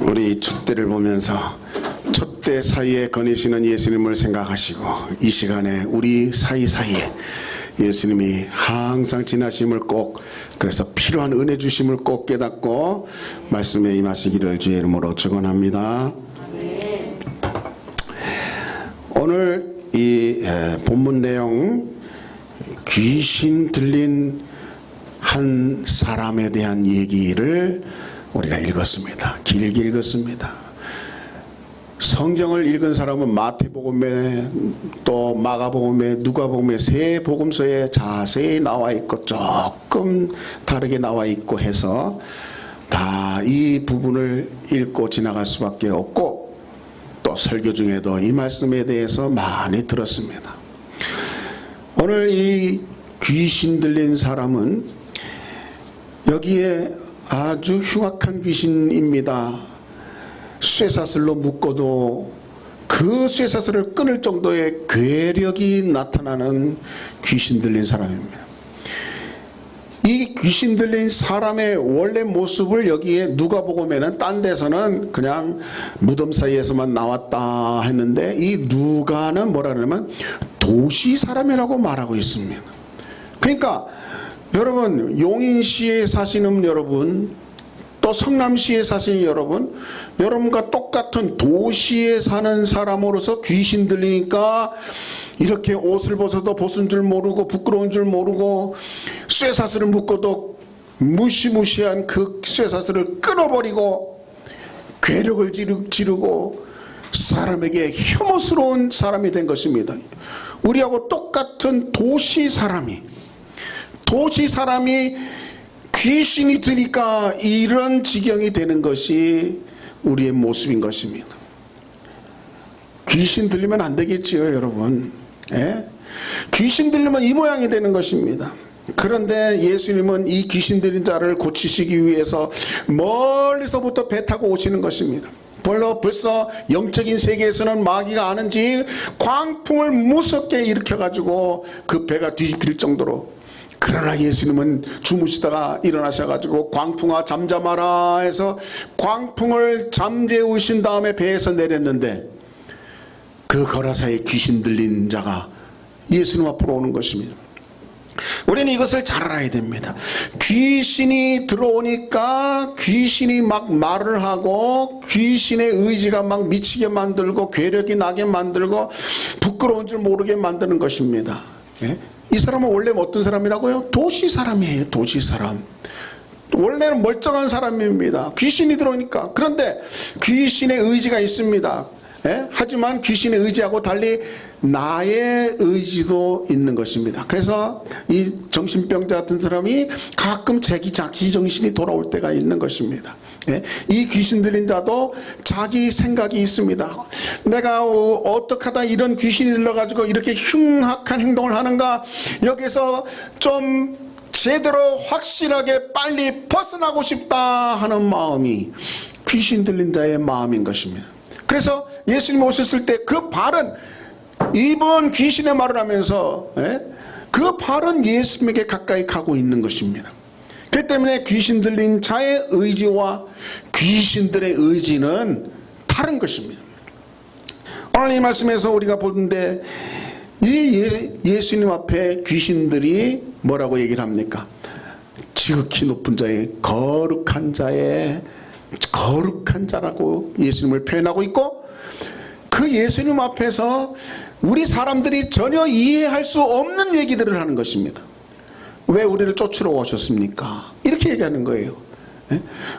우리 촛대를 보면서 촛대 사이에 거니시는 예수님을 생각하시고 이 시간에 우리 사이사이에 예수님이 항상 지나심을 꼭, 그래서 필요한 은혜 주심을 꼭 깨닫고 말씀에 임하시기를 주의 이름으로 축원합니다. 오늘 이 본문 내용, 귀신 들린 한 사람에 대한 얘기를 우리가 읽었습니다. 길게 읽었습니다. 성경을 읽은 사람은 마태복음에 또 마가복음에 누가복음에 세 복음서에 자세히 나와 있고 조금 다르게 나와 있고 해서 다 이 부분을 읽고 지나갈 수밖에 없고, 또 설교 중에도 이 말씀에 대해서 많이 들었습니다. 오늘 이 귀신 들린 사람은 여기에 아주 흉악한 귀신입니다. 쇠사슬로 묶어도 그 쇠사슬을 끊을 정도의 괴력이 나타나는 귀신 들린 사람입니다. 이 귀신 들린 사람의 원래 모습을 여기에 누가복음에는, 딴 데서는 그냥 무덤 사이에서만 나왔다 했는데 이 누가는 뭐라 그러냐면 도시 사람이라고 말하고 있습니다. 그러니까 여러분, 용인시에 사시는 여러분, 또 성남시에 사시는 여러분, 여러분과 똑같은 도시에 사는 사람으로서 귀신 들리니까 이렇게 옷을 벗어도 벗은 줄 모르고 부끄러운 줄 모르고 쇠사슬을 묶어도 무시무시한 그 쇠사슬을 끊어버리고 괴력을 지르고 사람에게 혐오스러운 사람이 된 것입니다. 우리하고 똑같은 도시 사람이 귀신이 드니까 이런 지경이 되는 것이 우리의 모습인 것입니다. 귀신 들리면 안 되겠지요, 여러분. 예? 귀신 들리면 이 모양이 되는 것입니다. 그런데 예수님은 이 귀신 들린 자를 고치시기 위해서 멀리서부터 배 타고 오시는 것입니다. 벌써 영적인 세계에서는 마귀가 아는지 광풍을 무섭게 일으켜가지고 그 배가 뒤집힐 정도로. 그러나 예수님은 주무시다가 일어나셔가지고 광풍아 잠잠하라 해서 광풍을 잠재우신 다음에 배에서 내렸는데, 그 거라사에 귀신 들린 자가 예수님 앞으로 오는 것입니다. 우리는 이것을 잘 알아야 됩니다. 귀신이 들어오니까 귀신이 막 말을 하고 귀신의 의지가 막 미치게 만들고 괴력이 나게 만들고 부끄러운 줄 모르게 만드는 것입니다. 예? 이 사람은 원래 어떤 사람이라고요? 도시 사람이에요. 도시 사람. 원래는 멀쩡한 사람입니다. 귀신이 들어오니까. 그런데 귀신의 의지가 있습니다. 예? 하지만 귀신의 의지하고 달리 나의 의지도 있는 것입니다. 그래서 이 정신병자 같은 사람이 가끔 자기 정신이 돌아올 때가 있는 것입니다. 예? 이 귀신 들린 자도 자기 생각이 있습니다. 내가 어떻게 하다 이런 귀신이 들러가지고 이렇게 흉악한 행동을 하는가, 여기서 좀 제대로 확실하게 빨리 벗어나고 싶다 하는 마음이 귀신 들린 자의 마음인 것입니다. 그래서 예수님 오셨을 때 그 발은, 이번 귀신의 말을 하면서 그 발은 예수님에게 가까이 가고 있는 것입니다. 그렇기 때문에 귀신 들린 자의 의지와 귀신들의 의지는 다른 것입니다. 오늘 이 말씀에서 우리가 보는데 이 예수님 앞에 귀신들이 뭐라고 얘기를 합니까? 지극히 높은 자의 거룩한 자라고 예수님을 표현하고 있고, 그 예수님 앞에서 우리 사람들이 전혀 이해할 수 없는 얘기들을 하는 것입니다. 왜 우리를 쫓으러 오셨습니까? 이렇게 얘기하는 거예요.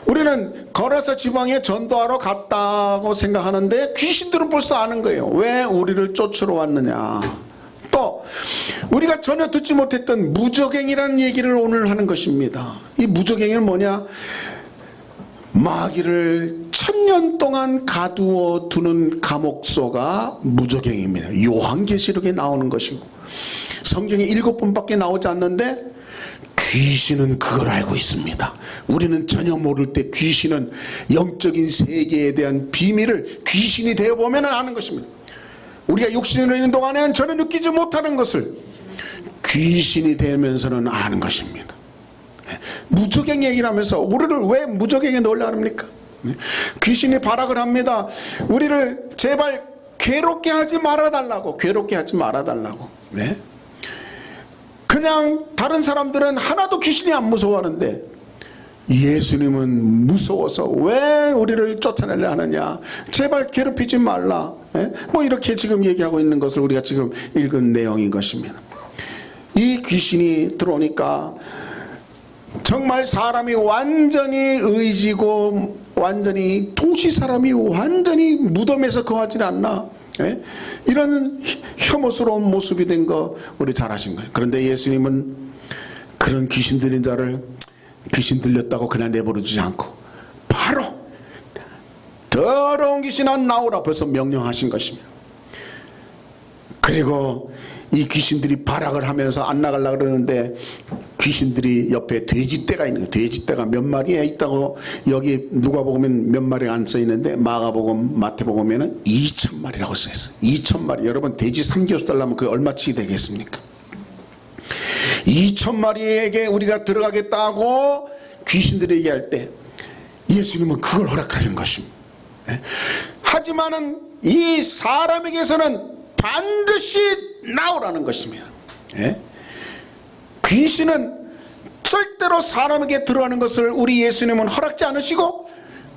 우리는 거라사 지방에 전도하러 갔다고 생각하는데 귀신들은 벌써 아는 거예요. 왜 우리를 쫓으러 왔느냐. 또 우리가 전혀 듣지 못했던 무적행이라는 얘기를 오늘 하는 것입니다. 이 무적행은 뭐냐? 마귀를 1000년 동안 가두어 두는 감옥소가 무적행입니다. 요한계시록에 나오는 것이고, 성경에 7번밖에 나오지 않는데 귀신은 그걸 알고 있습니다. 우리는 전혀 모를 때 귀신은 영적인 세계에 대한 비밀을 귀신이 되어보면 아는 것입니다. 우리가 육신으로 있는 동안에는 전혀 느끼지 못하는 것을 귀신이 되면서는 아는 것입니다. 무적행 얘기를 하면서 우리를 왜 무적행에 넣으려고 합니까? 귀신이 발악을 합니다. 우리를 제발 괴롭게 하지 말아달라고, 괴롭게 하지 말아달라고. 네? 그냥 다른 사람들은 하나도 귀신이 안 무서워하는데 예수님은 무서워서 왜 우리를 쫓아내려 하느냐, 제발 괴롭히지 말라. 뭐 이렇게 지금 얘기하고 있는 것을 우리가 지금 읽은 내용인 것입니다. 이 귀신이 들어오니까 정말 사람이 완전히 의지고 완전히 도시 사람이 완전히 무덤에서 거하지 않나, 이런 혐오스러운 모습이 된 거 우리 잘 아신 거예요. 그런데 예수님은 그런 귀신 들린 자를 귀신 들렸다고 그냥 내버려두지 않고 바로 더러운 귀신아 나오라 벌써 명령하신 것입니다. 그리고 이 귀신들이 발악을 하면서 안 나가려고 그러는데 귀신들이 옆에 돼지떼가 있는 거예요. 돼지떼가 몇 마리에 있다고 여기 누가복음엔 몇 마리가 안 써있는데 마가복음 마태복음에는 2,000마리라고 써있어요. 2,000마리. 여러분 돼지 삼겹살 하면 그게 얼마치 되겠습니까? 2,000마리에게 우리가 들어가겠다고 귀신들이 얘기할 때 예수님은 그걸 허락하는 것입니다. 하지만은 이 사람에게서는 반드시 나오라는 것입니다. 귀신은 절대로 사람에게 들어가는 것을 우리 예수님은 허락지 않으시고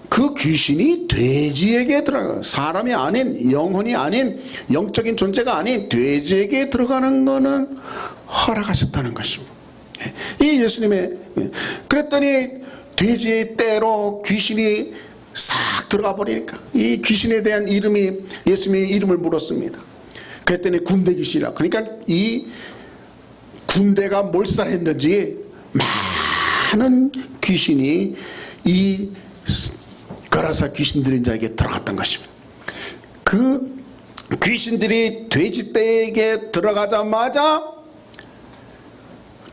그 귀신이 돼지에게 들어가는, 사람이 아닌, 영혼이 아닌, 영적인 존재가 아닌 돼지에게 들어가는 것은 허락하셨다는 것입니다. 이 예수님의, 그랬더니 돼지의 떼로 귀신이 싹 들어가 버리니까 이 귀신에 대한 이름이, 예수님이 이름을 물었습니다. 그랬더니 군대 귀신이라. 그러니까 이 군대가 몰살했는지 많은 귀신이 이 거라사 귀신 들린 자에게 들어갔던 것입니다. 그 귀신들이 돼지떼에게 들어가자마자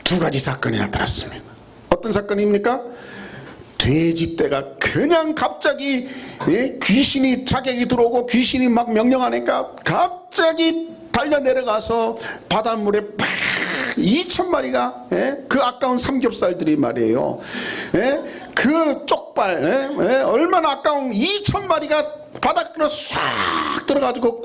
두 가지 사건이 나타났습니다. 어떤 사건입니까? 돼지떼가 그냥 갑자기 귀신이 자객이 들어오고 귀신이 막 명령하니까 갑자기 달려 내려가서 바닷물에 팍 2,000마리가 그 아까운 삼겹살들이 말이에요. 그 쪽발 얼마나 아까운 2,000마리가 바닷가로 싹 들어가지고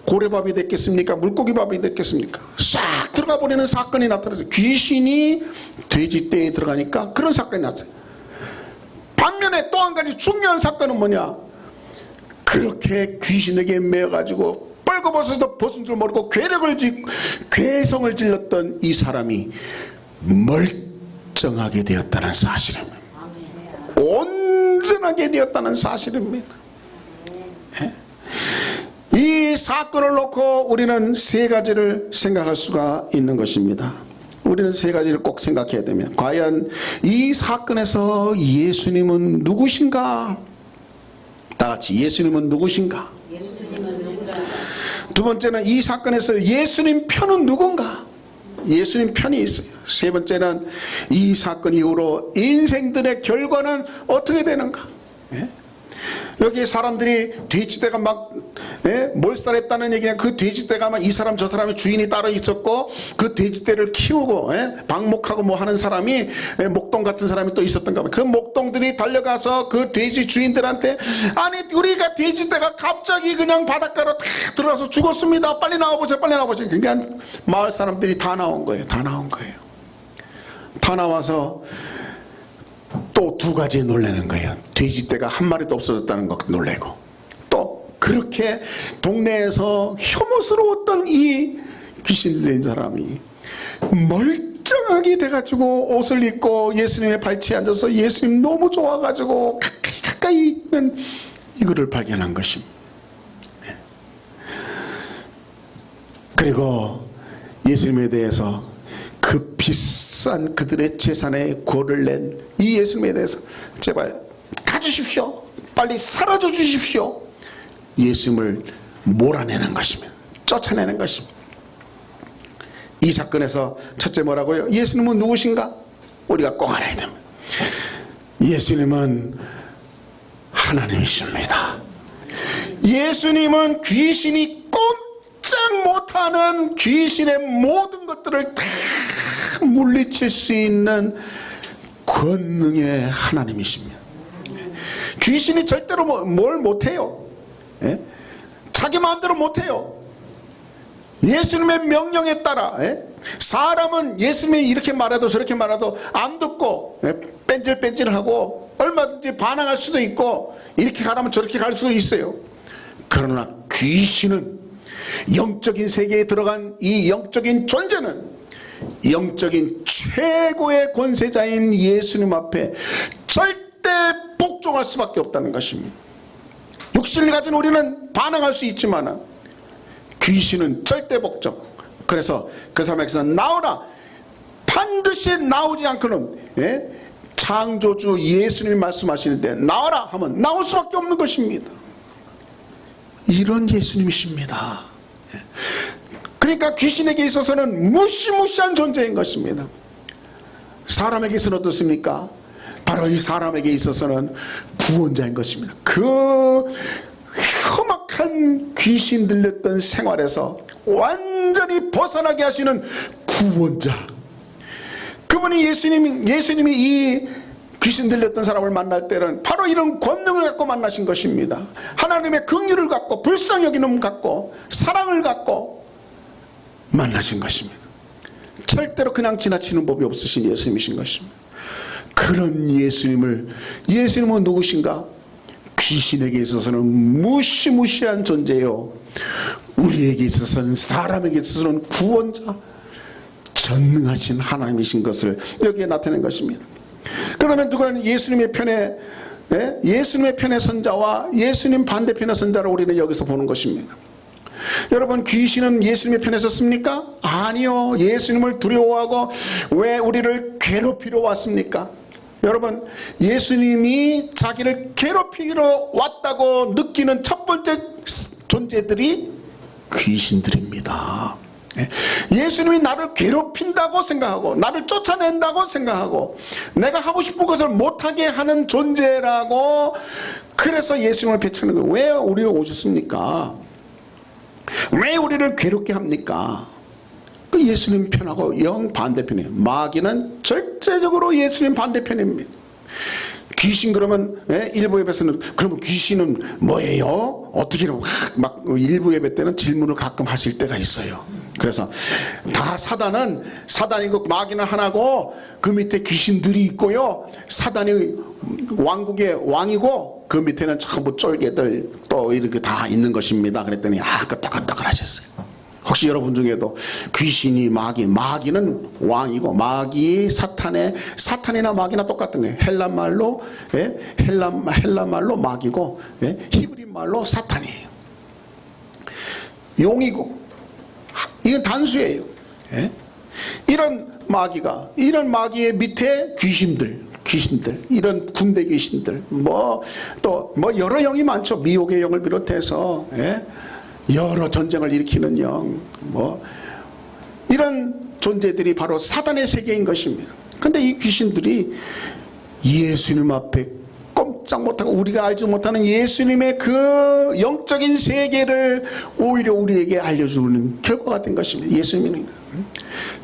고래밥이 됐겠습니까? 물고기밥이 됐겠습니까? 싹 들어가 버리는 사건이 나타났어요. 귀신이 돼지떼에 들어가니까 그런 사건이 났어요. 반면에 또 한 가지 중요한 사건은 뭐냐? 그렇게 귀신에게 매여가지고 벌거벗어서 벗은 줄 모르고 괴성을 질렀던 이 사람이 멀쩡하게 되었다는 사실입니다. 온전하게 되었다는 사실입니다. 이 사건을 놓고 우리는 세 가지를 생각할 수가 있는 것입니다. 우리는 세 가지를 꼭 생각해야 되면, 과연 이 사건에서 예수님은 누구신가? 다 같이 예수님은 누구신가? 두 번째는 이 사건에서 예수님 편은 누군가? 예수님 편이 있어요. 세 번째는 이 사건 이후로 인생들의 결과는 어떻게 되는가? 여기 사람들이 돼지떼가 막 몰살했다는 얘기는 그 돼지떼가 막 이 사람 저 사람의 주인이 따로 있었고 그 돼지떼를 키우고 방목하고 뭐 하는 사람이 목동 같은 사람이 또 있었던가 봐요. 그 목동들이 달려가서 그 돼지 주인들한테 아니 우리가 돼지떼가 갑자기 그냥 바닷가로 탁 들어가서 죽었습니다. 빨리 나와보세요. 빨리 나와보세요. 그러니까 마을 사람들이 다 나온 거예요. 다 나온 거예요. 다 나와서 또 두 가지 놀라는 거예요. 돼지떼가 한 마리도 없어졌다는 것 놀래고, 또 그렇게 동네에서 혐오스러웠던 이 귀신 들린 사람이 멀쩡하게 돼가지고 옷을 입고 예수님의 발치에 앉아서 예수님 너무 좋아가지고 가까이 있는 이거를 발견한 것입니다. 그리고 예수님에 대해서 그 비싼 그들의 재산에 골을 낸 이 예수님에 대해서 제발 가주십시오. 빨리 사라져 주십시오. 예수님을 몰아내는 것입니다. 쫓아내는 것입니다. 이 사건에서 첫째 뭐라고요? 예수님은 누구신가? 우리가 꼭 알아야 됩니다. 예수님은 하나님이십니다. 예수님은 귀신이 꼼짝 못하는 귀신의 모든 것들을 다 물리칠 수 있는 권능의 하나님이십니다. 귀신이 절대로 뭘 못해요. 예? 자기 마음대로 못해요. 예수님의 명령에 따라, 예? 사람은 예수님이 이렇게 말해도 저렇게 말해도 안 듣고, 예? 뺀질뺀질하고 얼마든지 반항할 수도 있고 이렇게 가라면 저렇게 갈 수도 있어요. 그러나 귀신은, 영적인 세계에 들어간 이 영적인 존재는 영적인 최고의 권세자인 예수님 앞에 절대 복종할 수밖에 없다는 것입니다. 육신을 가진 우리는 반항할 수 있지만 귀신은 절대 복종. 그래서 그 사람에게서 나오라, 반드시 나오지 않고는, 예? 창조주 예수님이 말씀하시는데 나와라 하면 나올 수밖에 없는 것입니다. 이런 예수님이십니다. 그러니까 귀신에게 있어서는 무시무시한 존재인 것입니다. 사람에게 있어서는 어떻습니까? 바로 이 사람에게 있어서는 구원자인 것입니다. 그 험악한 귀신 들렸던 생활에서 완전히 벗어나게 하시는 구원자. 그분이 예수님이 이 귀신 들렸던 사람을 만날 때는 바로 이런 권능을 갖고 만나신 것입니다. 하나님의 긍휼을 갖고, 불쌍히 여기는 갖고, 사랑을 갖고 만나신 것입니다. 절대로 그냥 지나치는 법이 없으신 예수님이신 것입니다. 그런 예수님은 누구신가? 귀신에게 있어서는 무시무시한 존재요, 우리에게 있어서는, 사람에게 있어서는 구원자, 전능하신 하나님이신 것을 여기에 나타낸 것입니다. 그러면 누가 예수님의 편에, 예수님의 편의 선자와 예수님 반대편의 선자를 우리는 여기서 보는 것입니다. 여러분, 귀신은 예수님의 편에 섰습니까? 아니요. 예수님을 두려워하고 왜 우리를 괴롭히러 왔습니까? 여러분, 예수님이 자기를 괴롭히러 왔다고 느끼는 첫 번째 존재들이 귀신들입니다. 예수님이 나를 괴롭힌다고 생각하고 나를 쫓아낸다고 생각하고 내가 하고 싶은 것을 못하게 하는 존재라고, 그래서 예수님을 배척하는 거예요. 왜 우리를 오셨습니까? 왜 우리를 괴롭게 합니까? 그 예수님 편하고 영 반대편이에요. 마귀는 절대적으로 예수님 반대편입니다. 귀신, 그러면 일부 예배에서는 그러면 귀신은 뭐예요? 어떻게 막 일부 예배 때는 질문을 가끔 하실 때가 있어요. 그래서 다 사단이고 마귀는 하나고 그 밑에 귀신들이 있고요, 사단이 왕국의 왕이고 그 밑에는 전부 쫄개들 또 이렇게 다 있는 것입니다. 그랬더니 끄떡끄떡 하셨어요. 혹시 여러분 중에도 귀신이 마귀는 왕이고 사탄이나 마귀나 똑같은 거예요. 헬란말로 헬란말로 마귀고, 히브리말로 사탄이에요. 용이고, 이건 단수예요. 이런 마귀의 밑에 귀신들, 이런 군대 귀신들, 또 여러 영이 많죠. 미혹의 영을 비롯해서, 여러 전쟁을 일으키는 영, 이런 존재들이 바로 사단의 세계인 것입니다. 근데 이 귀신들이 예수님 앞에 꼼짝 못하고 우리가 알지 못하는 예수님의 그 영적인 세계를 오히려 우리에게 알려주는 결과가 된 것입니다. 예수님은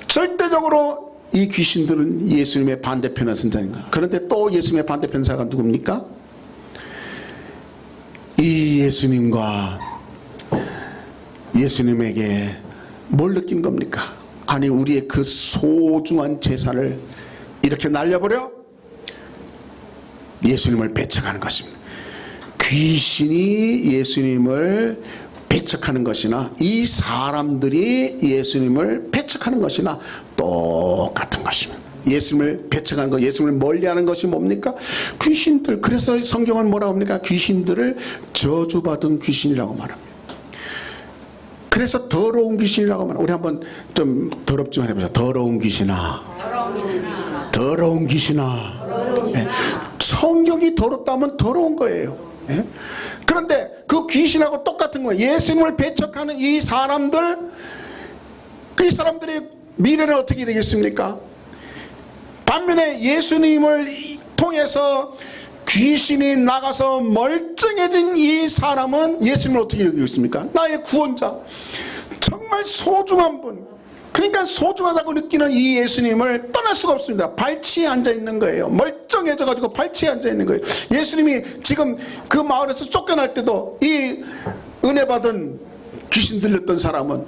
절대적으로 이 귀신들은 예수님의 반대편에 선자인 거예요. 그런데 또 예수님의 반대편사가 누굽니까? 이 예수님에게 뭘 느낀 겁니까? 아니, 우리의 그 소중한 재산을 이렇게 날려버려 예수님을 배척하는 것입니다. 귀신이 예수님을 배척하는 것이나 이 사람들이 예수님을 배척하는 것이나 똑같은 것입니다. 예수님을 배척하는 것, 예수님을 멀리하는 것이 뭡니까? 귀신들. 그래서 성경은 뭐라고 합니까? 귀신들을 저주받은 귀신이라고 말합니다. 그래서 더러운 귀신이라고 말합니다. 우리 한번 좀 더럽지만 해보자. 더러운 귀신아. 성경이 더럽다면 더러운 거예요. 그런데 그 귀신하고 똑같은 거예요. 예수님을 배척하는 이 사람들의 미래는 어떻게 되겠습니까? 반면에 예수님을 통해서 귀신이 나가서 멀쩡해진 이 사람은 예수님을 어떻게 여기고 있습니까? 나의 구원자, 정말 소중한 분, 그러니까 소중하다고 느끼는 이 예수님을 떠날 수가 없습니다. 발치에 앉아 있는 거예요. 멀쩡해져 가지고 발치에 앉아 있는 거예요. 예수님이 지금 그 마을에서 쫓겨날 때도 이 은혜 받은 귀신 들렸던 사람은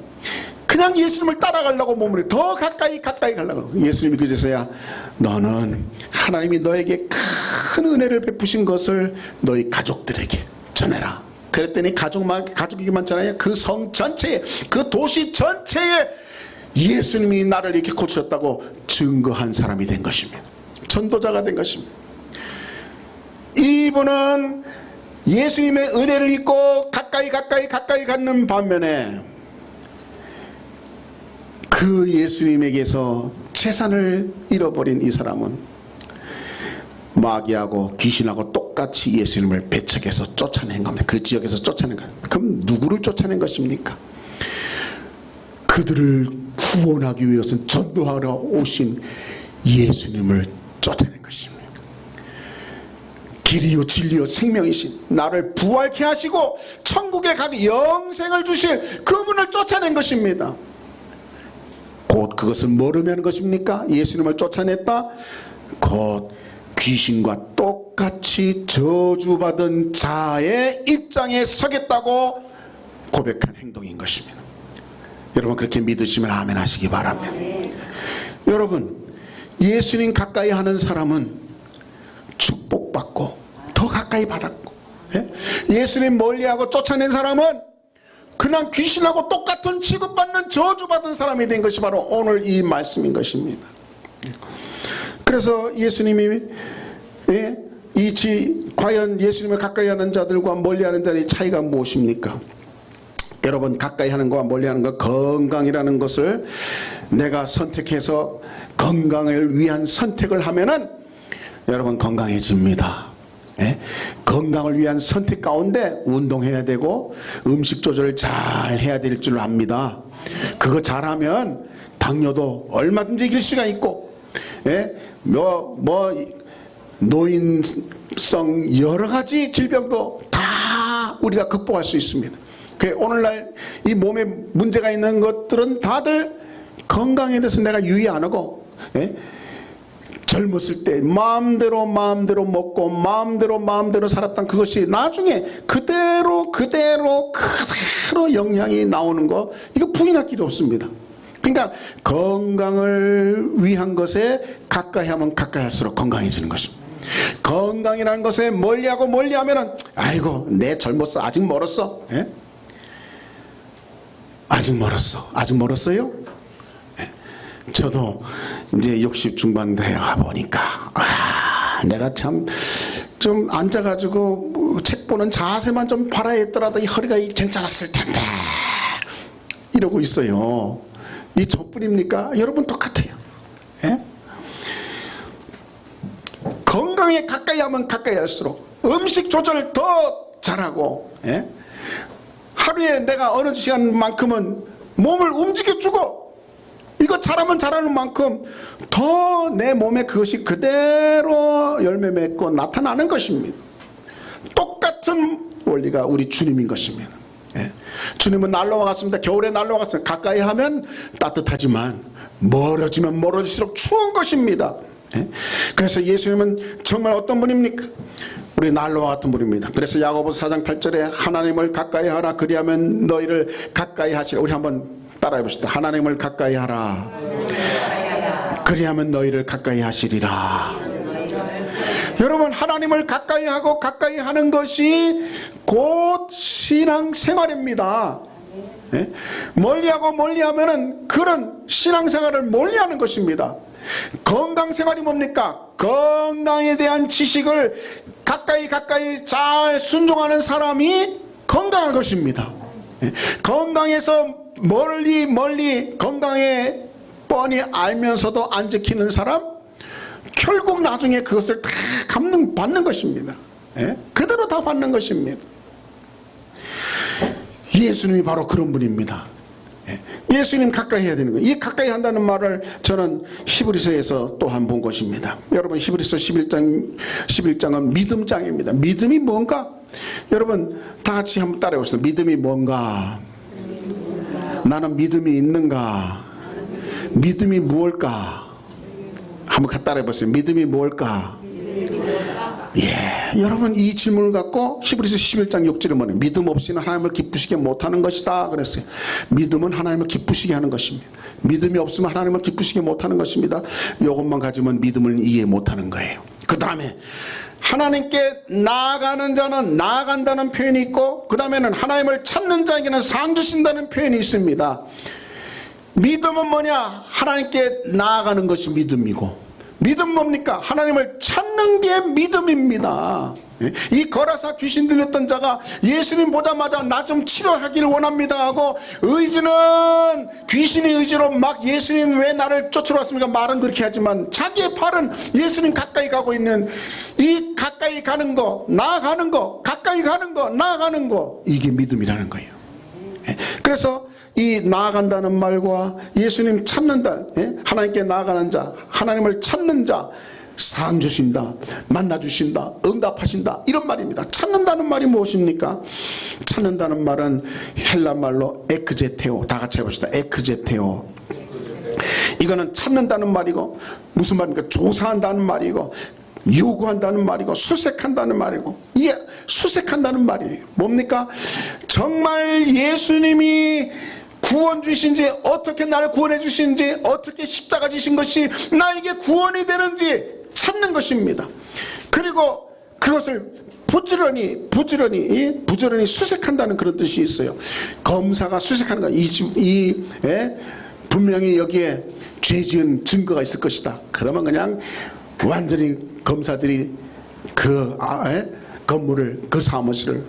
그냥 예수님을 따라가려고 몸을 더 가까이 가려고. 예수님이 그제서야 너는 하나님이 너에게 큰 은혜를 베푸신 것을 너희 가족들에게 전해라. 그랬더니 가족이 많잖아요. 그 성 전체에, 그 도시 전체에 예수님이 나를 이렇게 고치셨다고 증거한 사람이 된 것입니다. 전도자가 된 것입니다. 이분은 예수님의 은혜를 입고 가까이 갖는 반면에 그 예수님에게서 재산을 잃어버린 이 사람은 마귀하고 귀신하고 똑같이 예수님을 배척해서 쫓아낸 겁니다. 그 지역에서 쫓아낸 거예요. 그럼 누구를 쫓아낸 것입니까? 그들을 구원하기 위해서는 전도하러 오신 예수님을 쫓아낸 것입니다. 길이요 진리요 생명이신 나를 부활케 하시고 천국에 가기 영생을 주실 그분을 쫓아낸 것입니다. 곧 그것은 뭐로 하는 것입니까? 예수님을 쫓아냈다? 곧 귀신과 똑같이 저주받은 자의 입장에 서겠다고 고백한 행동인 것입니다. 여러분 그렇게 믿으시면 아멘 하시기 바랍니다. 여러분 예수님 가까이 하는 사람은 축복받고 더 가까이 받았고, 예수님 멀리하고 쫓아낸 사람은 그냥 귀신하고 똑같은 취급받는 저주받은 사람이 된 것이 바로 오늘 이 말씀인 것입니다. 그래서 예수님이 과연 예수님을 가까이 하는 자들과 멀리 하는 자의 차이가 무엇입니까? 여러분 가까이 하는 것과 멀리 하는 것, 건강이라는 것을 내가 선택해서 건강을 위한 선택을 하면은 여러분 건강해집니다. 건강을 위한 선택 가운데 운동해야 되고 음식 조절을 잘 해야 될 줄 압니다. 그거 잘하면 당뇨도 얼마든지 이길 수가 있고, 노인성 여러 가지 질병도 다 우리가 극복할 수 있습니다. 오늘날 이 몸에 문제가 있는 것들은 다들 건강에 대해서 내가 유의 안 하고, 젊었을 때 마음대로 먹고 마음대로 살았던 그것이 나중에 그대로 영향이 나오는 거, 이거 부인할 길이 없습니다. 그러니까 건강을 위한 것에 가까이 하면 가까이 할수록 건강해지는 것입니다. 건강이라는 것에 멀리하면은 아이고 내 젊었어, 아직 멀었어. 아직 멀었어요? 저도 이제 60 중반 되어 보니까 내가 참 좀 앉아가지고 책 보는 자세만 좀 발화했더라도 이 허리가 괜찮았을 텐데 이러고 있어요. 이 저뿐입니까? 여러분 똑같아요. 건강에 가까이 하면 가까이 할수록 음식 조절 더 잘하고, 하루에 내가 어느 시간만큼은 몸을 움직여주고 이거 잘하면 잘하는 만큼 더 내 몸에 그것이 그대로 열매 맺고 나타나는 것입니다. 똑같은 원리가 우리 주님인 것입니다. 주님은 날로 와갔습니다. 겨울에 날로 와갔습니다. 가까이 하면 따뜻하지만 멀어지면 멀어질수록 추운 것입니다. 그래서 예수님은 정말 어떤 분입니까? 우리 난로와 같은 분입니다. 그래서 야고보서 4장 8절에 하나님을 가까이 하라 그리하면 너희를 가까이 하시라. 우리 한번 따라해 봅시다. 하나님을 가까이 하라 그리하면 너희를 가까이 하시리라. 여러분 하나님을 가까이 하고 가까이 하는 것이 곧 신앙생활입니다. 멀리하면은 그런 신앙생활을 멀리하는 것입니다. 건강생활이 뭡니까? 건강에 대한 지식을 가까이 잘 순종하는 사람이 건강한 것입니다. 건강에서 멀리 건강에 뻔히 알면서도 안 지키는 사람, 결국 나중에 그것을 다 받는 것입니다. 그대로 다 받는 것입니다. 예수님이 바로 그런 분입니다. 예수님 가까이 해야 되는 거예요. 이 가까이 한다는 말을 저는 히브리서에서 또한 본 것입니다. 여러분 히브리서 11장은 믿음장입니다. 믿음이 뭔가? 여러분 다 같이 한번 따라해 보세요. 믿음이 뭔가? 나는 믿음이 있는가? 믿음이 무엇일까? 한번 따라해 보세요. 믿음이 무엇일까? 예, 여러분 이 질문을 갖고 히브리서 11장 6절에 뭐냐? 믿음 없이는 하나님을 기쁘시게 못하는 것이다 그랬어요. 믿음은 하나님을 기쁘시게 하는 것입니다. 믿음이 없으면 하나님을 기쁘시게 못하는 것입니다. 이것만 가지면 믿음을 이해 못하는 거예요. 그 다음에 하나님께 나아가는 자는 나아간다는 표현이 있고, 그 다음에는 하나님을 찾는 자에게는 상 주신다는 표현이 있습니다. 믿음은 뭐냐? 하나님께 나아가는 것이 믿음이고, 믿음 뭡니까? 하나님을 찾는 게 믿음입니다. 이 거라사 귀신 들렸던 자가 예수님 보자마자 나 좀 치료하기를 원합니다 하고, 의지는 귀신의 의지로 막 예수님 왜 나를 쫓으러 왔습니까? 말은 그렇게 하지만 자기의 팔은 예수님 가까이 가고 있는, 이 가까이 가는 거, 나아가는 거, 가까이 가는 거, 나아가는 거, 이게 믿음이라는 거예요. 그래서 이 나아간다는 말과 예수님 찾는다, 하나님께 나아가는 자, 하나님을 찾는 자, 상 주신다, 만나 주신다, 응답하신다, 이런 말입니다. 찾는다는 말이 무엇입니까? 찾는다는 말은 헬라 말로 에크제테오, 다 같이 해봅시다. 에크제테오. 이거는 찾는다는 말이고, 무슨 말입니까? 조사한다는 말이고, 요구한다는 말이고, 수색한다는 말이고, 이게 수색한다는 말이에요. 뭡니까? 정말 예수님이 구원 주신지, 어떻게 나를 구원해 주신지, 어떻게 십자가 지신 것이 나에게 구원이 되는지 찾는 것입니다. 그리고 그것을 부지런히 수색한다는 그런 뜻이 있어요. 검사가 수색하는 거. 분명히 여기에 죄 지은 증거가 있을 것이다. 그러면 그냥 완전히 검사들이 그 건물을, 그 사무실을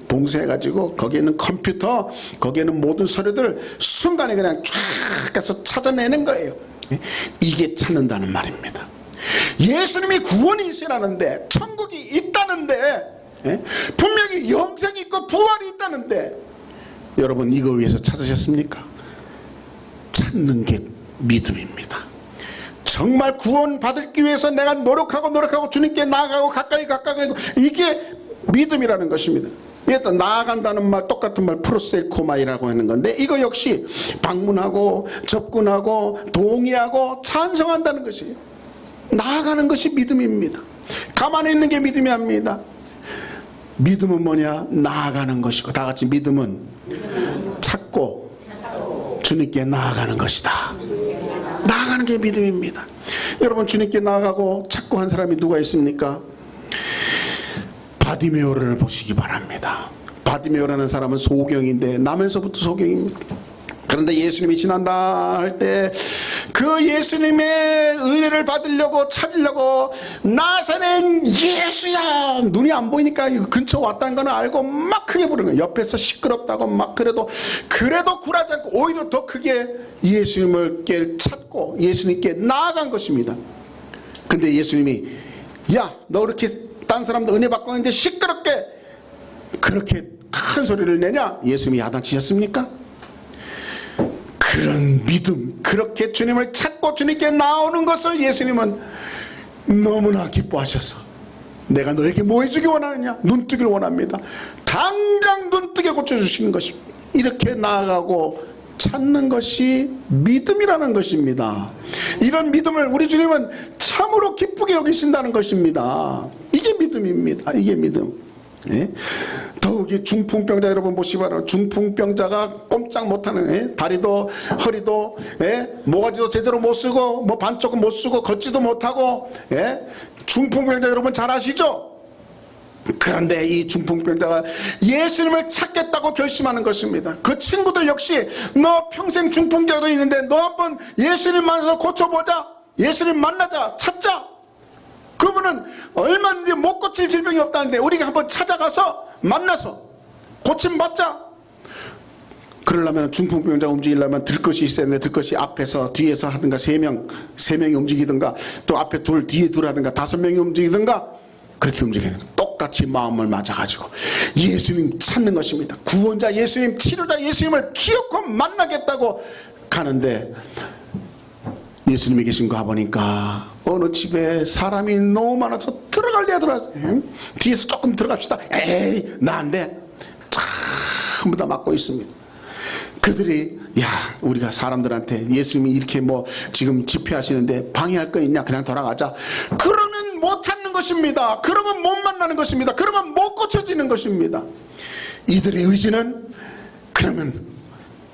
봉쇄해가지고 거기에는 컴퓨터, 거기에는 모든 서류들 순간에 그냥 쫙 해서 찾아내는 거예요. 이게 찾는다는 말입니다. 예수님이 구원이 있으라는데, 천국이 있다는데, 분명히 영생이 있고 부활이 있다는데, 여러분 이거 위해서 찾으셨습니까? 찾는 게 믿음입니다. 정말 구원 받기 위해서 내가 노력하고 주님께 나아가고 가까이 이게 믿음이라는 것입니다. 또 나아간다는 말, 똑같은 말 프로셀코마이라고 하는 건데, 이거 역시 방문하고 접근하고 동의하고 찬성한다는 것이에요. 나아가는 것이 믿음입니다. 가만히 있는 게 믿음이 아닙니다. 믿음은 뭐냐? 나아가는 것이고, 다 같이 믿음은 찾고 주님께 나아가는 것이다. 나아가는 게 믿음입니다. 여러분 주님께 나아가고 찾고 한 사람이 누가 있습니까? 바디메오를 보시기 바랍니다. 바디메오라는 사람은 소경인데 나면서부터 소경입니다. 그런데 예수님이 지난다 할 때 그 예수님의 은혜를 받으려고 찾으려고 나사렛 예수야, 눈이 안 보이니까 근처 왔다는 건 알고 막 크게 부르는 거예요. 옆에서 시끄럽다고 막 그래도 굴하지 않고 오히려 더 크게 예수님을 찾고 예수님께 나아간 것입니다. 근데 예수님이 야, 너 그렇게 딴 사람도 은혜 받고 있는데 시끄럽게 그렇게 큰 소리를 내냐? 예수님이 야단치셨습니까? 그런 믿음, 그렇게 주님을 찾고 주님께 나오는 것을 예수님은 너무나 기뻐하셔서, 내가 너에게 뭐 해주기 원하느냐? 눈뜨기를 원합니다. 당장 눈뜨게 고쳐주시는 것입니다. 이렇게 나아가고 찾는 것이 믿음이라는 것입니다. 이런 믿음을 우리 주님은 참으로 기쁘게 여기신다는 것입니다. 이게 믿음입니다. 이게 믿음. 더욱이 중풍병자 여러분 보시기 바랍니다. 중풍병자가 꼼짝 못하는, 다리도 허리도 모가지도 제대로 못 쓰고 뭐 반쪽은 못 쓰고 걷지도 못하고, 중풍병자 여러분 잘 아시죠? 그런데 이 중풍병자가 예수님을 찾겠다고 결심하는 것입니다. 그 친구들 역시 너 평생 중풍병자도 있는데 너 한번 예수님 만나서 고쳐보자, 예수님 만나자, 찾자. 그분은 얼마든지 못 고칠 질병이 없다는데 우리가 한번 찾아가서 만나서 고침받자. 그러려면 중풍병자가 움직이려면 들 것이 있어야 되는데, 들 것이 앞에서 뒤에서 하든가 세 명이 움직이든가, 또 앞에 둘 뒤에 둘 하든가 5명이 움직이든가, 그렇게 움직여야 돼요. 똑같이 마음을 맞아가지고 예수님 찾는 것입니다. 구원자 예수님, 치료자 예수님을 기어코 만나겠다고 가는데, 예수님이 계신 거 가보니까 어느 집에 사람이 너무 많아서 들어갈래야 들어가세요. 뒤에서 조금 들어갑시다. 에이, 나 안 돼. 전부 다 막고 있습니다. 그들이 야 우리가 사람들한테 예수님이 이렇게 뭐 지금 집회하시는데 방해할 거 있냐 그냥 돌아가자. 그러면 못 찾는 것입니다. 그러면 못 만나는 것입니다. 그러면 못 고쳐지는 것입니다. 이들의 의지는 그러면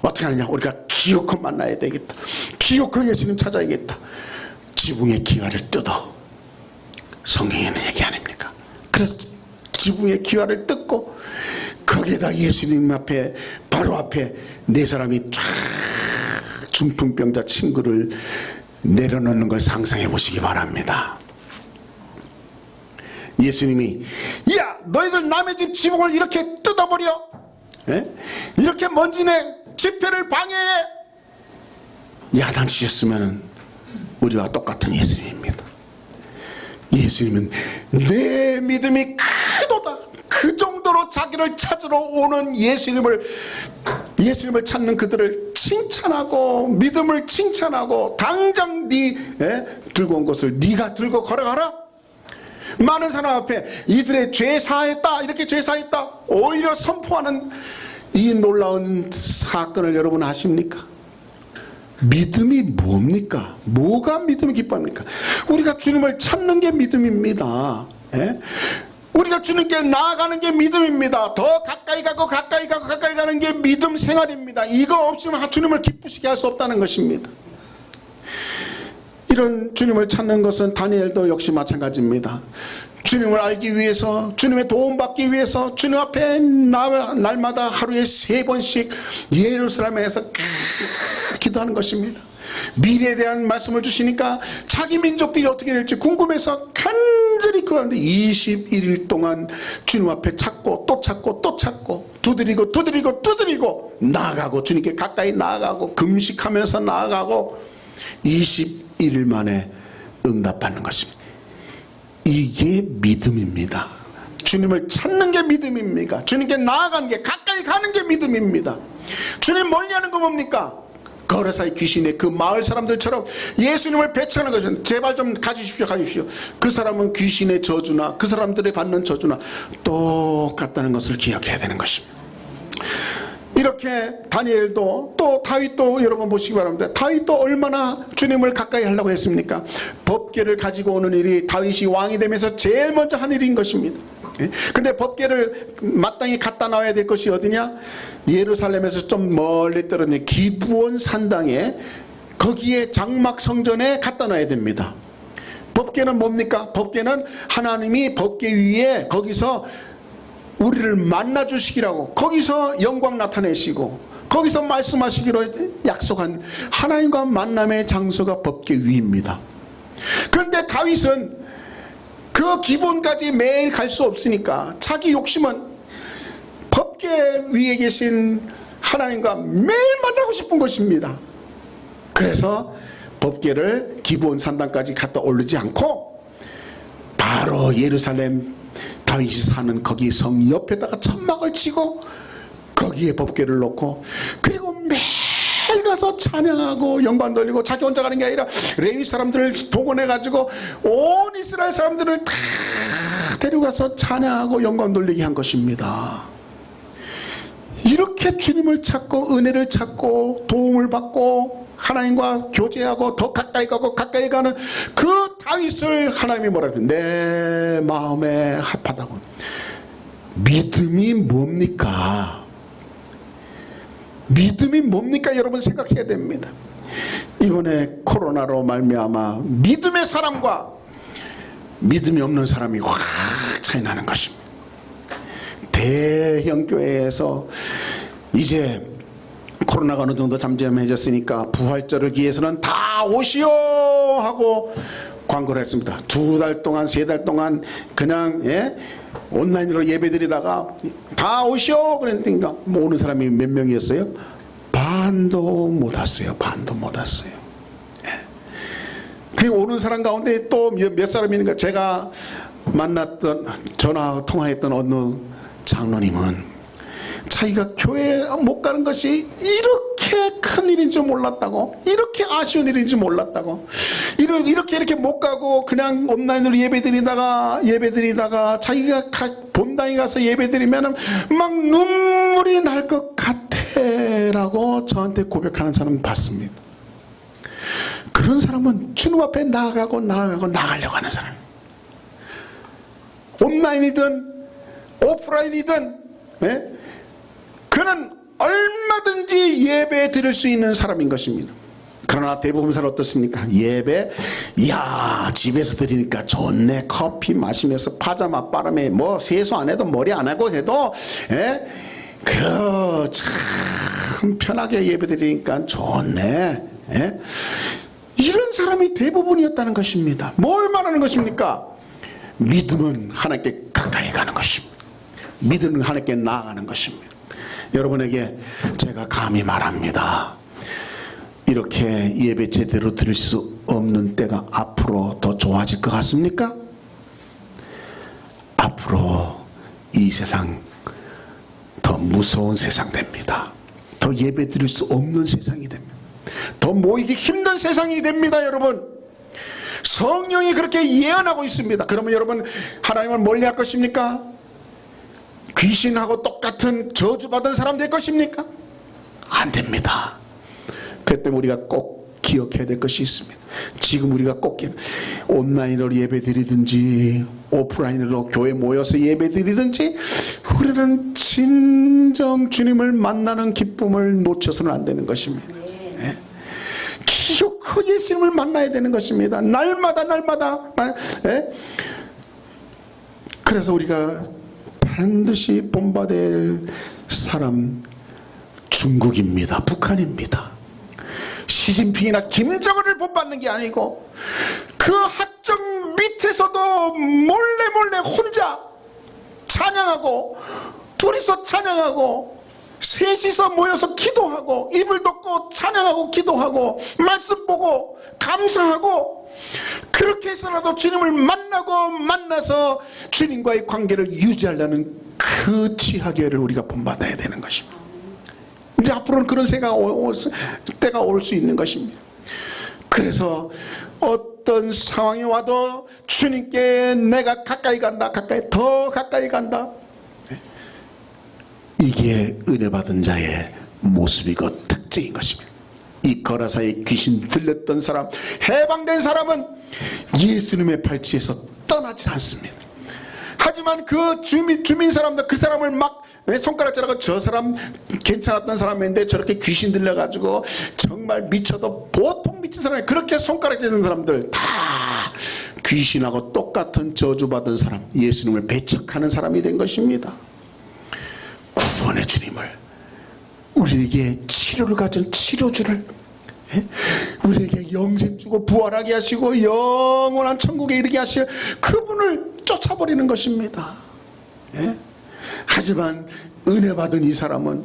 어떻게 하느냐. 우리가 기어코 만나야 되겠다. 기어코 예수님 찾아야겠다. 지붕의 기와를 뜯어. 성경에는 얘기 아닙니까? 그래서 지붕의 기와를 뜯고 거기에다 예수님 앞에 바로 앞에 네 사람이 쫙 중풍병자 친구를 내려놓는 걸 상상해 보시기 바랍니다. 예수님이 야 너희들 남의 집 지붕을 이렇게 뜯어버려. 에? 이렇게 먼지내 집회를 방해해. 야단치셨으면 우리와 똑같은 예수님입니다. 예수님은 내 믿음이 크도다. 그 정도로 자기를 찾으러 오는 예수님을 찾는 그들을 칭찬하고 믿음을 칭찬하고 당장 네 들고 온 것을 네가 들고 걸어가라. 많은 사람 앞에 이들의 죄 사했다 이렇게 죄 사했다 오히려 선포하는 이 놀라운 사건을 여러분 아십니까? 믿음이 뭡니까? 뭐가 믿음이 기뻐합니까? 우리가 주님을 찾는 게 믿음입니다. 예? 우리가 주님께 나아가는 게 믿음입니다. 더 가까이 가고 가까이 가고 가까이 가는 게 믿음 생활입니다. 이거 없으면 주님을 기쁘시게 할 수 없다는 것입니다. 이런 주님을 찾는 것은 다니엘도 역시 마찬가지입니다. 주님을 알기 위해서 주님의 도움받기 위해서 주님 앞에 날마다 하루에 3번씩 예루살렘에서 기도하는 것입니다. 미래에 대한 말씀을 주시니까 자기 민족들이 어떻게 될지 궁금해서 간절히 그러는데 21일 동안 주님 앞에 찾고 또 찾고 또 찾고 두드리고 나아가고 주님께 가까이 나아가고 금식하면서 나아가고 21일 만에 응답받는 것입니다. 이게 믿음입니다. 주님을 찾는 게 믿음입니까? 주님께 나아가는 게 가까이 가는 게 믿음입니다. 주님 멀리하는 거 뭡니까? 거라사의 귀신의 그 마을 사람들처럼 예수님을 배척하는 것은 제발 좀 가주십시오. 그 사람은 귀신의 저주나 그 사람들이 받는 저주나 똑같다는 것을 기억해야 되는 것입니다. 이렇게 다니엘도 또 다윗도 여러분 보시기 바랍니다. 다윗도 얼마나 주님을 가까이 하려고 했습니까? 법궤를 가지고 오는 일이 다윗이 왕이 되면서 제일 먼저 한 일인 것입니다. 근데 법궤를 마땅히 갖다 놔야 될 것이 어디냐? 예루살렘에서 좀 멀리 떨어진 기브온 산당에 거기에 장막 성전에 갖다 놔야 됩니다. 법궤는 뭡니까? 법궤는 하나님이 법궤 위에 거기서 우리를 만나 주시기라고 거기서 영광 나타내시고 거기서 말씀하시기로 약속한 하나님과 만남의 장소가 법궤 위입니다. 그런데 다윗은 그 기본까지 매일 갈 수 없으니까 자기 욕심은 법궤 위에 계신 하나님과 매일 만나고 싶은 것입니다. 그래서 법궤를 기브온 산당까지 갖다 올리지 않고 바로 예루살렘 다윗이 사는 거기 성 옆에다가 천막을 치고 거기에 법궤를 놓고 그리고 매일 가서 찬양하고 영광 돌리고 자기 혼자 가는 게 아니라 레위 사람들을 동원해 가지고 온 이스라엘 사람들을 다 데려가서 찬양하고 영광 돌리게 한 것입니다. 이렇게 주님을 찾고 은혜를 찾고 도움을 받고 하나님과 교제하고 더 가까이 가고 가까이 가는 그 다윗을 하나님이 뭐라고 해요? 내 마음에 합하다고. 믿음이 뭡니까? 믿음이 뭡니까? 여러분 생각해야 됩니다. 이번에 코로나로 말미암아 믿음의 사람과 믿음이 없는 사람이 확 차이 나는 것입니다. 대형 교회에서 이제 코로나가 어느 정도 잠잠해졌으니까 부활절을 기해서는 다 오시오 하고 광고를 했습니다. 2달 동안 3달 동안 그냥 온라인으로 예배드리다가 다 오시오 그랬으니까 뭐 오는 사람이 몇 명이었어요? 반도 못 왔어요. 반도 못 왔어요. 그 오는 사람 가운데 또 몇 사람이 있는가? 제가 만났던 전화 통화했던 어느 장로님은 자기가 교회 못 가는 것이 이렇게 큰 일인지 몰랐다고, 이렇게 아쉬운 일인지 몰랐다고, 이렇게 못 가고 그냥 온라인으로 예배드리다가 자기가 본당에 가서 예배드리면 막 눈물이 날 것 같아 해라고 저한테 고백하는 사람 봤습니다. 그런 사람은 주님 앞에 나가려고 하는 사람. 온라인이든 오프라인이든 그는 얼마든지 예배 드릴 수 있는 사람인 것입니다. 그러나 대부분 사람 어떻습니까? 예배, 집에서 드리니까 좋네. 커피 마시면서 파자마 바람에 세수 안 해도 머리 안 하고 해도 참 편하게 예배 드리니까 좋네. 이런 사람이 대부분이었다는 것입니다. 뭘 말하는 것입니까? 믿음은 하나님께 가까이 가는 것입니다. 믿음은 하나님께 나아가는 것입니다. 여러분에게 제가 감히 말합니다. 이렇게 예배 제대로 드릴 수 없는 때가 앞으로 더 좋아질 것 같습니까? 앞으로 이 세상 더 무서운 세상 됩니다. 더 예배 드릴 수 없는 세상이 됩니다. 더 모이기 힘든 세상이 됩니다. 여러분, 성령이 그렇게 예언하고 있습니다. 그러면 여러분, 하나님을 멀리할 것입니까? 귀신하고 똑같은 저주받은 사람 될 것입니까? 안 됩니다. 그 때문에 우리가 꼭 기억해야 될 것이 있습니다. 지금 우리가 꼭 온라인으로 예배 드리든지 오프라인으로 교회 모여서 예배 드리든지 우리는 진정 주님을 만나는 기쁨을 놓쳐서는 안 되는 것입니다. 기어코 예수님을 만나야 되는 것입니다. 날마다 그래서 우리가 반드시 본받을 사람 중국입니다. 북한입니다. 시진핑이나 김정은을 본받는 게 아니고 그 학정 밑에서도 몰래 혼자 찬양하고 둘이서 찬양하고 셋이서 모여서 기도하고 입을 덮고 찬양하고 기도하고 말씀 보고 감사하고 그렇게 해서라도 주님을 만나서 주님과의 관계를 유지하려는 그 지하교회를 우리가 본받아야 되는 것입니다. 이제 앞으로는 그런 때가 올 수 있는 것입니다. 그래서 어떤 상황이 와도 주님께 내가 가까이 간다, 더 가까이 간다. 이게 은혜 받은 자의 모습이고 특징인 것입니다. 이 거라사에 귀신 들렸던 사람, 해방된 사람은 예수님의 발치에서 떠나지 않습니다. 하지만 그 주민 사람들, 그 사람을 막 손가락질하고 저 사람 괜찮았던 사람인데 저렇게 귀신 들려가지고 정말 미쳐도 보통 미친 사람이 그렇게 손가락질하는 사람들 다 귀신하고 똑같은 저주받은 사람, 예수님을 배척하는 사람이 된 것입니다. 구원의 주님을, 우리에게 치료를 가진 치료주를, 우리에게 영생 주고 부활하게 하시고 영원한 천국에 이르게 하실 그분을 쫓아버리는 것입니다. 하지만 은혜 받은 이 사람은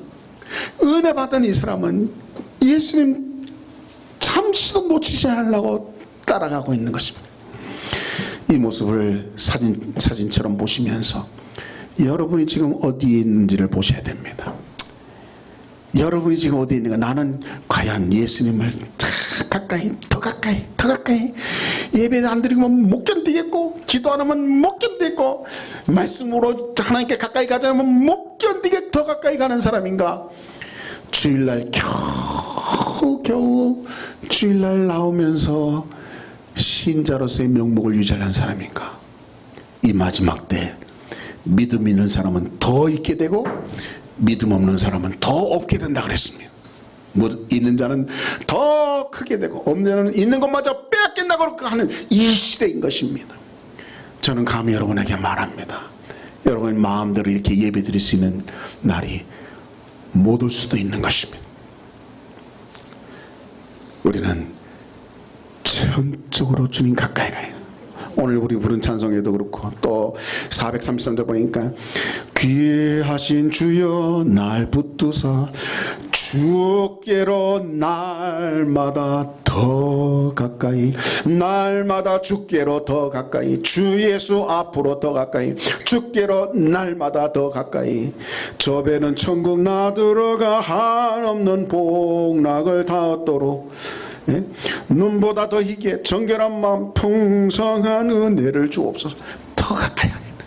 예수님 잠시도 놓치지 않으려고 따라가고 있는 것입니다. 이 모습을 사진처럼 보시면서 여러분이 지금 어디에 있는지를 보셔야 됩니다. 여러분이 지금 어디에 있는가? 나는 과연 예수님을 더 가까이 예배 안 드리면 못 견디겠고, 기도 안 하면 못 견디겠고, 말씀으로 하나님께 가까이 가지 않으면 못 견디게 더 가까이 가는 사람인가? 주일날 겨우 주일날 나오면서 신자로서의 명목을 유지하는 사람인가? 이 마지막 때 믿음 있는 사람은 더 있게 되고 믿음 없는 사람은 더 없게 된다 그랬습니다. 있는 자는 더 크게 되고 없는 자는 있는 것마저 빼앗긴다고 하는 이 시대인 것입니다. 저는 감히 여러분에게 말합니다. 여러분 마음대로 이렇게 예배 드릴 수 있는 날이 못 올 수도 있는 것입니다. 우리는 전적으로 주님 가까이 가요. 오늘 우리 부른 찬송에도 그렇고 또 433절 보니까 귀하신 주여 날 붙드사 주께로 날마다 더 가까이, 날마다 주께로 더 가까이, 주 예수 앞으로 더 가까이, 주께로 날마다 더 가까이. 저 배는 천국 나 들어가 한없는 복락을 다 얻도록 눈보다 더 희게 정결한 마음 풍성한 은혜를 주옵소서. 더 가까이 가겠다.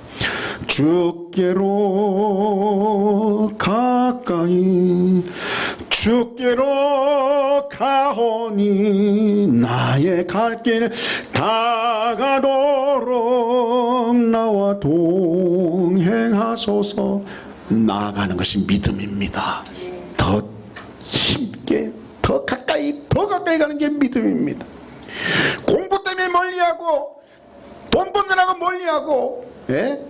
주께로 가까이 주께로 가오니 나의 갈 길 다가도록 나와 동행하소서. 나아가는 것이 믿음입니다. 더 힘있게 더 가까이 가는 게 믿음입니다. 공부 때문에 멀리하고 돈 버느라고 멀리하고, 예?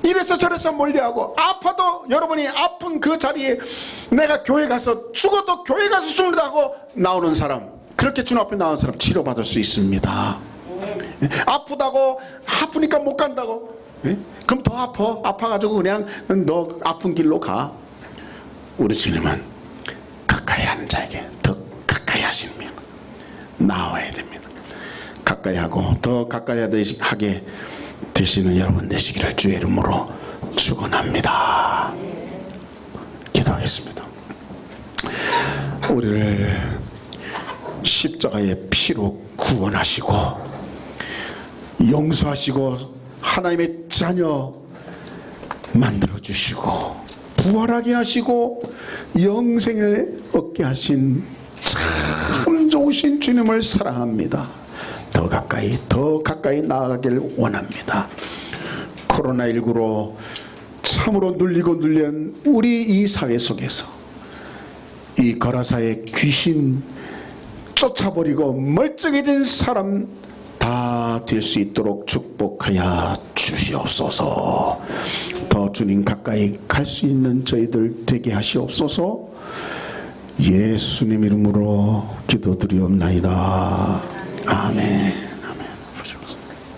이래서 저래서 멀리하고, 아파도 여러분이 아픈 그 자리에 내가 교회 가서 죽어도 교회 가서 죽는다고 나오는 사람, 그렇게 주님 앞에 나오는 사람 치료받을 수 있습니다. 아프다고, 아프니까 못 간다고, 예? 그럼 더 아파가지고 그냥 너 아픈 길로 가. 우리 주님은 가까이 하는 자에게 더 가까이 하십니다. 나와야 됩니다. 가까이 하고 더 가까이 하게 되시는 여러분 되시기를 주의 이름으로 축원합니다. 기도하겠습니다. 우리를 십자가의 피로 구원하시고 용서하시고 하나님의 자녀 만들어주시고 부활하게 하시고 영생을 얻게 하신 참 좋으신 주님을 사랑합니다. 더 가까이 나아가길 원합니다. 코로나19로 참으로 눌리고 눌린 우리 이 사회 속에서 이 거라사의 귀신 쫓아버리고 멀쩡해진 사람 다 될 수 있도록 축복하여 주시옵소서. 더 주님 가까이 갈 수 있는 저희들 되게 하시옵소서. 예수님 이름으로 기도드리옵나이다. 아멘.